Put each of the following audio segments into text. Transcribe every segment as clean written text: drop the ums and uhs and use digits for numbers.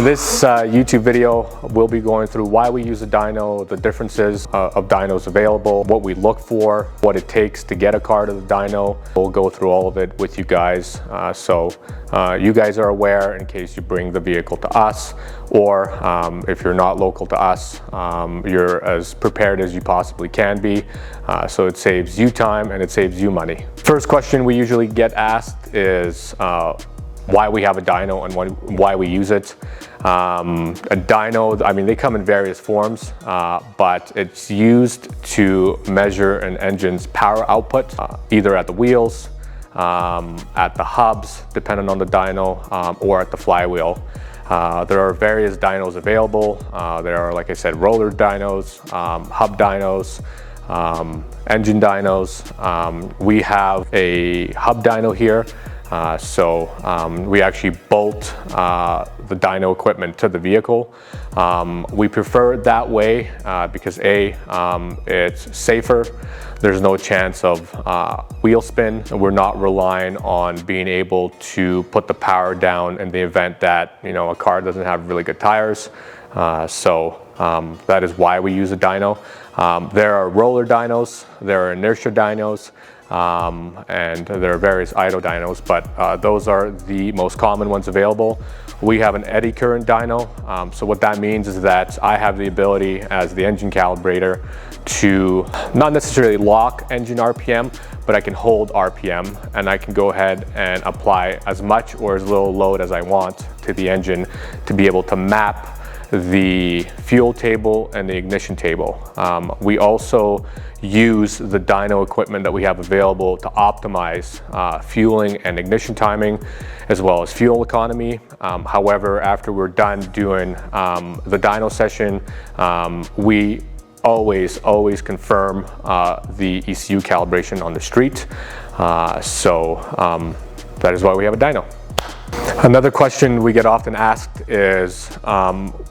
This YouTube video will be going through why we use a dyno, the differences of dynos available, what we look for, what it takes to get a car to the dyno. We'll go through all of it with you guys, so you guys are aware in case you bring the vehicle to us, or if you're not local to us, you're as prepared as you possibly can be, so it saves you time and it saves you money. First question we usually get asked is why we have a dyno and why we use it. A dyno, I mean, they come in various forms, but it's used to measure an engine's power output, either at the wheels, at the hubs, depending on the dyno, or at the flywheel. There are various dynos available. There are, like I said, roller dynos, hub dynos, engine dynos. We have a hub dyno here. We actually bolt the dyno equipment to the vehicle. We prefer it that way because it's safer. There's no chance of wheel spin. We're not relying on being able to put the power down in the event that, you know, a car doesn't have really good tires. That is why we use a dyno. There are roller dynos, there are inertia dynos, and there are various idle dynos, but those are the most common ones available. We have an eddy current dyno, so what that means is that I have the ability as the engine calibrator to not necessarily lock engine RPM, but I can hold RPM and I can go ahead and apply as much or as little load as I want to the engine to be able to map the fuel table and the ignition table. We also use the dyno equipment that we have available to optimize fueling and ignition timing, as well as fuel economy. However, after we're done doing the dyno session, we always confirm the ECU calibration on the street. That is why we have a dyno. Another question we get often asked is,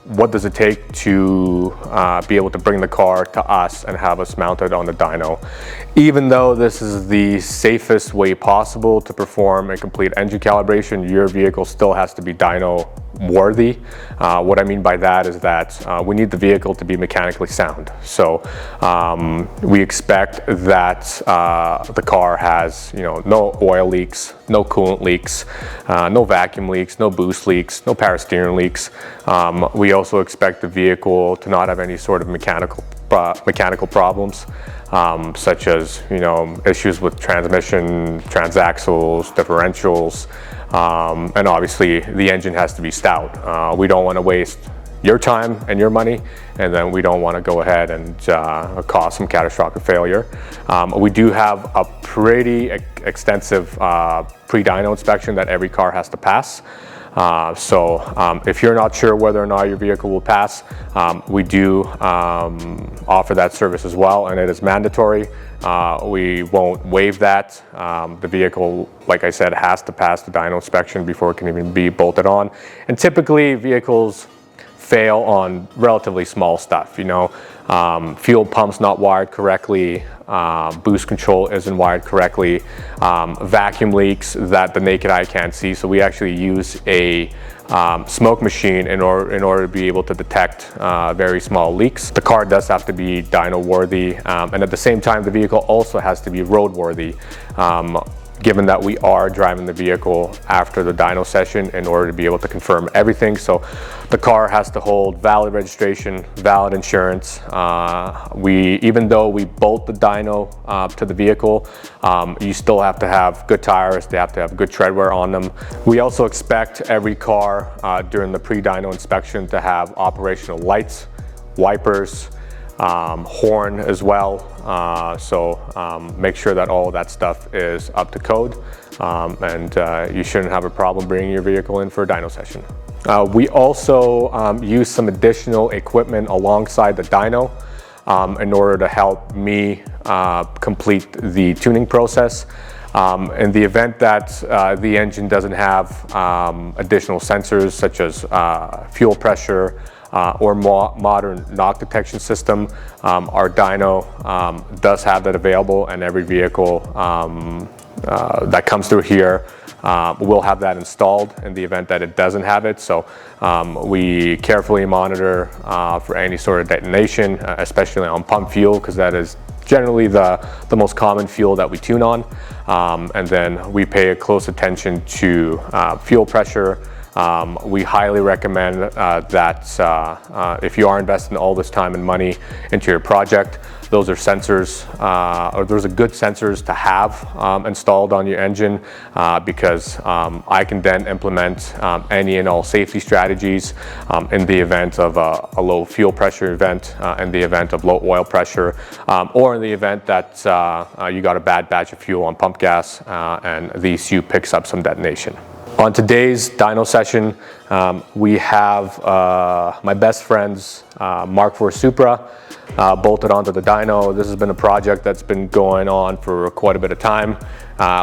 what does it take to be able to bring the car to us and have us mounted on the dyno? Even though this is the safest way possible to perform a complete engine calibration, your vehicle still has to be dyno worthy. What I mean by that is that we need the vehicle to be mechanically sound. So we expect that the car has, you know, no oil leaks, no coolant leaks, no vacuum leaks, no boost leaks, no power steering leaks. We also expect the vehicle to not have any sort of mechanical problems, such as, you know, issues with transmission, transaxles, differentials, and obviously the engine has to be stout. We don't want to waste your time and your money, and then we don't want to go ahead and cause some catastrophic failure. We do have a pretty extensive pre-dyno inspection that every car has to pass. If you're not sure whether or not your vehicle will pass, we do offer that service as well, and it is mandatory. We won't waive that. The vehicle, like I said, has to pass the dyno inspection before it can even be bolted on. And typically vehicles fail on relatively small stuff, you know, fuel pump's not wired correctly, boost control isn't wired correctly, vacuum leaks that the naked eye can't see. So we actually use a smoke machine in order to be able to detect very small leaks. The car does have to be dyno worthy, and at the same time the vehicle also has to be road worthy, given that we are driving the vehicle after the dyno session in order to be able to confirm everything. So the car has to hold valid registration, valid insurance. Even though we bolt the dyno to the vehicle, you still have to have good tires, they have to have good tread wear on them. We also expect every car during the pre-dyno inspection to have operational lights, wipers, horn as well. Make sure that all of that stuff is up to code, and you shouldn't have a problem bringing your vehicle in for a dyno session. We also use some additional equipment alongside the dyno in order to help me complete the tuning process. In the event that the engine doesn't have additional sensors such as fuel pressure, or modern knock detection system, our dyno does have that available, and every vehicle that comes through here we'll have that installed in the event that it doesn't have it. So we carefully monitor for any sort of detonation, especially on pump fuel, because that is generally the most common fuel that we tune on. And then we pay close attention to fuel pressure. We highly recommend that if you are investing all this time and money into your project, those are sensors, or those are good sensors to have installed on your engine, because I can then implement any and all safety strategies in the event of a low fuel pressure event, in the event of low oil pressure, or in the event that you got a bad batch of fuel on pump gas and the ECU picks up some detonation. On today's dyno session, we have my best friend's MK4 Supra bolted onto the dyno. This has been a project that's been going on for quite a bit of time.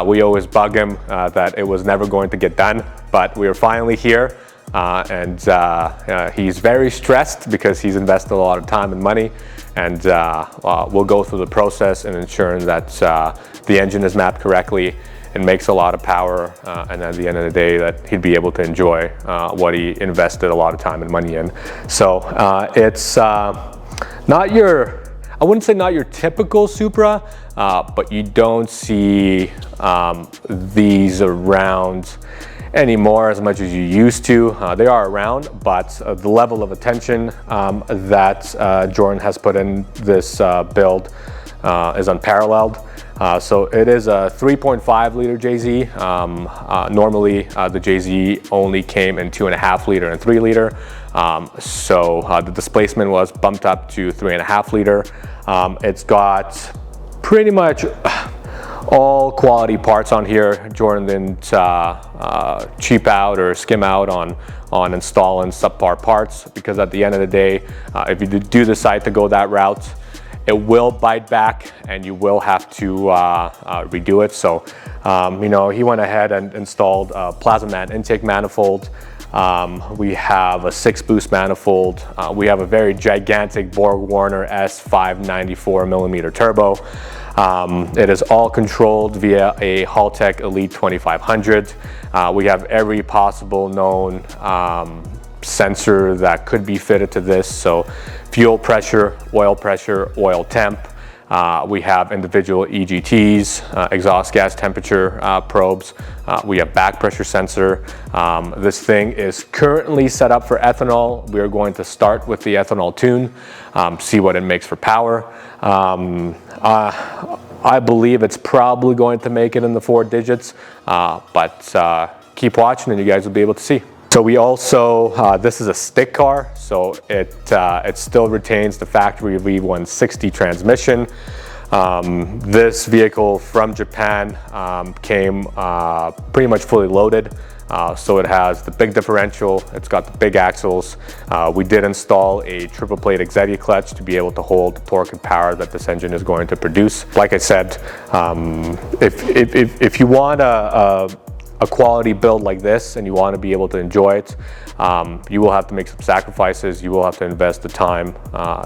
We always bug him that it was never going to get done, but we are finally here, and he's very stressed because he's invested a lot of time and money, and we'll go through the process and ensuring that the engine is mapped correctly and makes a lot of power, and at the end of the day that he'd be able to enjoy what he invested a lot of time and money in. So it's not your, I wouldn't say not your typical Supra, but you don't see these around anymore as much as you used to. They are around, but the level of attention that Jordan has put in this build is unparalleled. So it is a 3.5 liter JZ. Normally the JZ only came in 2.5 liter and 3 liter. So the displacement was bumped up to 3.5 liter. It's got pretty much all quality parts on here. Jordan didn't cheap out or skim out on installing subpar parts, because at the end of the day, if you do decide to go that route, it will bite back and you will have to redo it. So, you know, he went ahead and installed a plasma mat intake manifold. We have a 6 boost manifold. We have a very gigantic Borg-Warner S594 millimeter turbo. It is all controlled via a Haltech Elite 2500. We have every possible known sensor that could be fitted to this. So fuel pressure, oil temp. We have individual EGTs, exhaust gas temperature probes. We have back pressure sensor. This thing is currently set up for ethanol. We are going to start with the ethanol tune, see what it makes for power. I believe it's probably going to make it in the 4 digits, but keep watching and you guys will be able to see. So we also, this is a stick car, so it still retains the factory V160 transmission. This vehicle from Japan came pretty much fully loaded. So it has the big differential, it's got the big axles. We did install a triple plate Exedia clutch to be able to hold the torque and power that this engine is going to produce. Like I said, if you want a quality build like this and you want to be able to enjoy it, you will have to make some sacrifices. You will have to invest the time,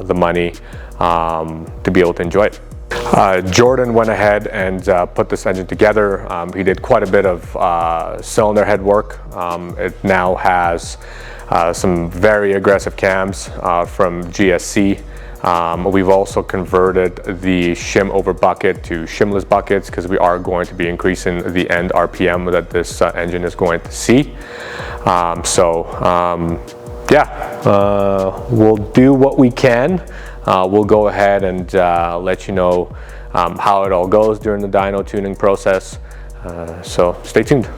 the money to be able to enjoy it. Jordan went ahead and put this engine together. He did quite a bit of cylinder head work. It now has some very aggressive cams from GSC. We've also converted the shim over bucket to shimless buckets because we are going to be increasing the end RPM that this engine is going to see. We'll do what we can. We'll go ahead and let you know how it all goes during the dyno tuning process. So stay tuned.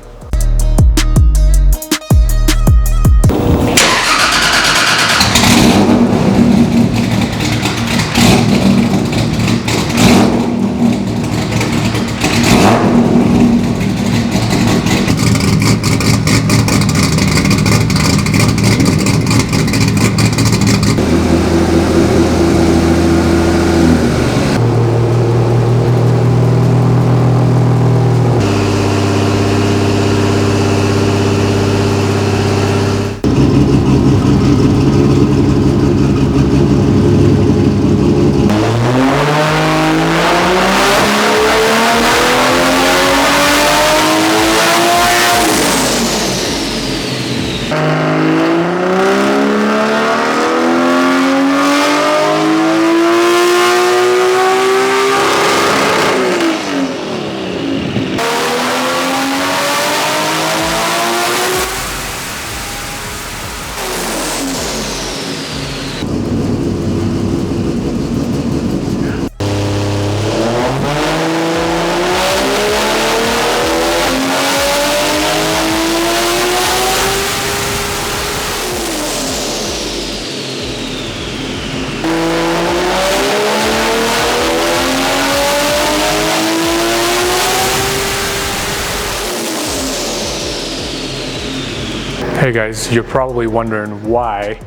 Hey guys, you're probably wondering why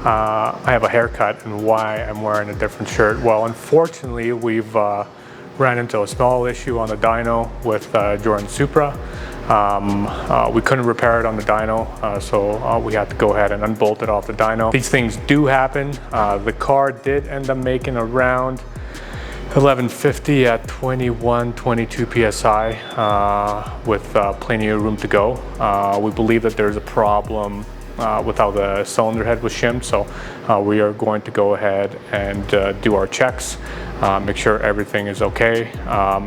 I have a haircut and why I'm wearing a different shirt. Well, unfortunately, we've ran into a small issue on the dyno with Toyota Supra. We couldn't repair it on the dyno, so we had to go ahead and unbolt it off the dyno. These things do happen. The car did end up making around 1150 at 21, 22 PSI with plenty of room to go. We believe that there's a problem with how the cylinder head was shimmed, so we are going to go ahead and do our checks, make sure everything is okay.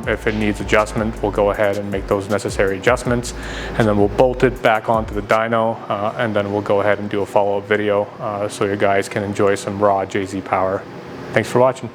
If it needs adjustment, we'll go ahead and make those necessary adjustments, and then we'll bolt it back onto the dyno, and then we'll go ahead and do a follow-up video so you guys can enjoy some raw JZ power. Thanks for watching.